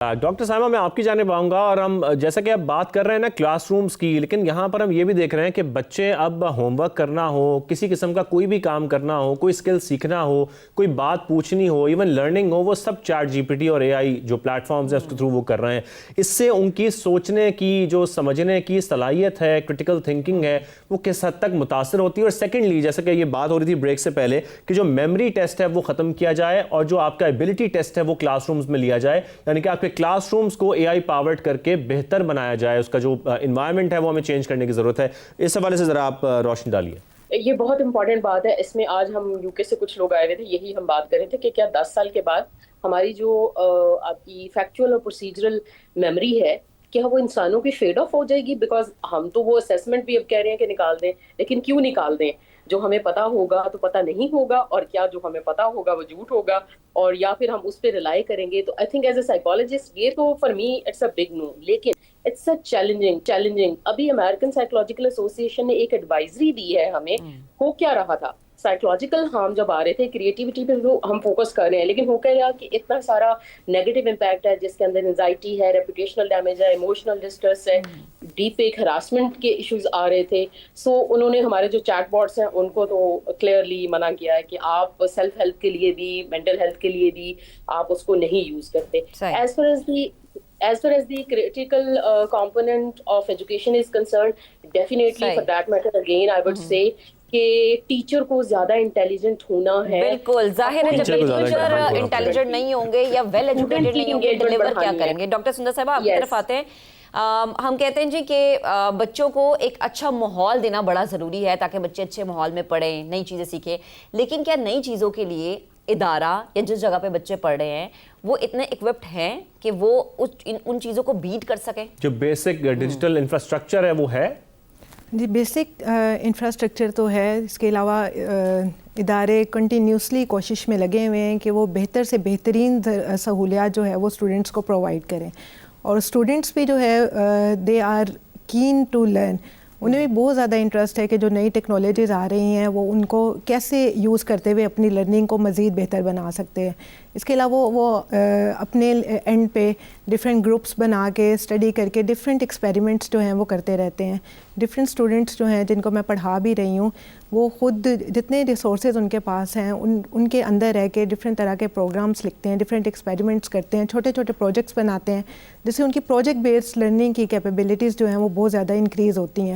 Doctor Saima میں آپ کی جانب آؤں گا، اور ہم جیسا کہ اب بات کر رہے ہیں نا کلاس رومز کی، لیکن یہاں پر ہم یہ بھی دیکھ رہے ہیں کہ بچے اب ہوم ورک کرنا ہو، کسی قسم کا کوئی بھی کام کرنا ہو، کوئی اسکل سیکھنا ہو، کوئی بات پوچھنی ہو، ایون لرننگ ہو، وہ سب چیٹ جی پی ٹی اور اے آئی جو پلیٹ فارمز ہیں اس کے تھرو وہ کر رہے ہیں۔ اس سے ان کی سوچنے کی جو سمجھنے کی صلاحیت ہے، کرٹیکل تھنکنگ ہے، وہ کس حد تک متاثر ہوتی ہے؟ اور سیکنڈلی جیسا کہ یہ بات ہو رہی تھی بریک سے پہلے کہ جو میموری ٹیسٹ ہے وہ ختم کیا جائے اور جو آپ کا ایبلٹی ٹیسٹ ہے وہ کلاس رومز میں لیا جائے، یعنی کہ آپ کے کلاس رومز کو اے آئی پاورڈ کر کے بہتر بنایا جائے، اس کا جو انوائرمنٹ ہے وہ ہمیں چینج کرنے کی ضرورت ہے۔ اس حوالے سے ذرا آپ روشنی ڈالیے۔ یہ بہت امپورٹنٹ بات ہے۔ اس میں آج ہم یو کے سے کچھ لوگ آئے ہوئے تھے، یہی ہم بات کر رہے تھے کہ کیا 10 سال کے بعد ہماری جو آپ کی فیکچوئل اور پروسیجرل میموری ہے کیا وہ انسانوں کی فیڈ آف ہو جائے گی؟ بیکاز ہم تو وہ اسیسمنٹ بھی اب کہہ رہے ہیں کہ نکال دیں، لیکن کیوں نکال دیں؟ جو ہمیں پتا ہوگا تو پتا نہیں ہوگا، اور کیا جو ہمیں پتا ہوگا وہ جھوٹ ہوگا، اور یا پھر ہم اس پہ ریلائی کریں گے؟ تو I think as a psychologist یہ تو for me it's a big no, لیکن اٹس اے چیلنجنگ۔ ابھی امریکن سائیکولوجیکل ایسوسیشن نے ایک ایڈوائزری دی ہے ہمیں۔ ہو کیا رہا تھا، سائیکولوجیکل ہارم جب آ رہے تھے، کریٹیوٹی پہ ہم فوکس کر رہے ہیں، لیکن ہو کیا رہا کہ اتنا سارا نیگیٹو امپیکٹ ہے جس کے اندر انزائٹی ہے، ریپوٹیشنل ڈیمیج ہے، ایموشنل ڈسٹریس ہے، ڈیپ فیک ہراسمنٹ کے ایشوز آ رہے تھے۔ سو انہوں نے ہمارے جو چیٹ باٹس ہیں ان کو تو کلیئرلی منع کیا ہے کہ آپ سیلف ہیلپ کے لیے بھی، مینٹل ہیلتھ کے لیے بھی آپ اس کو نہیں یوز کرتے۔ As far as the critical component of education is concerned, definitely for that matter again I would say کہ ٹیچر کو زیادہ انٹیلیجنٹ ہونا ہے۔ بالکل ظاہر ہے، جب ٹیچر انٹیلیجنٹ نہیں ہوں گے یا ویل ایجوکیٹڈ نہیں ہوں گے، ڈیلیور کیا کریں گے؟ ڈاکٹر سندر صاحبہ آپ کی طرف آتے ہیں۔ ہم کہتے ہیں جی کہ بچوں کو ایک اچھا ماحول دینا بڑا ضروری ہے تاکہ بچے اچھے ماحول میں پڑھیں، نئی چیزیں سیکھیں، لیکن کیا نئی چیزوں کے لیے ادارہ یا جس جگہ پہ بچے پڑھ رہے ہیں وہ اتنے اکوپڈ ہیں کہ وہ ان چیزوں کو بیٹ کر سکیں؟ جو بیسک ڈیجیٹل انفراسٹرکچر ہے وہ ہے؟ جی بیسک انفراسٹرکچر تو ہے، اس کے علاوہ ادارے کنٹینیوسلی کوشش میں لگے ہوئے ہیں کہ وہ بہتر سے بہترین سہولیات جو ہے وہ اسٹوڈنٹس کو پرووائڈ کریں، اور اسٹوڈنٹس بھی جو ہے they are can to learn, انہیں بھی بہت زیادہ انٹرسٹ ہے کہ جو نئی ٹیکنالوجیز آ رہی ہیں وہ ان کو کیسے یوز کرتے ہوئے اپنی لرننگ کو مزید بہتر بنا سکتے ہیں۔ اس کے علاوہ وہ اپنے اینڈ پہ ڈفرینٹ گروپس بنا کے اسٹڈی کر کے ڈفرینٹ ایکسپیریمنٹس جو ہیں وہ کرتے رہتے ہیں۔ ڈفرینٹ اسٹوڈنٹس جو ہیں جن کو میں پڑھا بھی رہی ہوں، وہ خود جتنے ریسورسز ان کے پاس ہیں ان کے اندر رہ کے ڈفرینٹ طرح کے پروگرامس لکھتے ہیں، ڈفرینٹ ایکسپیریمنٹس کرتے ہیں، چھوٹے چھوٹے پروجیکٹس بناتے ہیں، جس سے ان کی پروجیکٹ بیسڈ لرننگ کی کیپیبلٹیز جو ہیں وہ بہت زیادہ انکریز ہوتی ہیں۔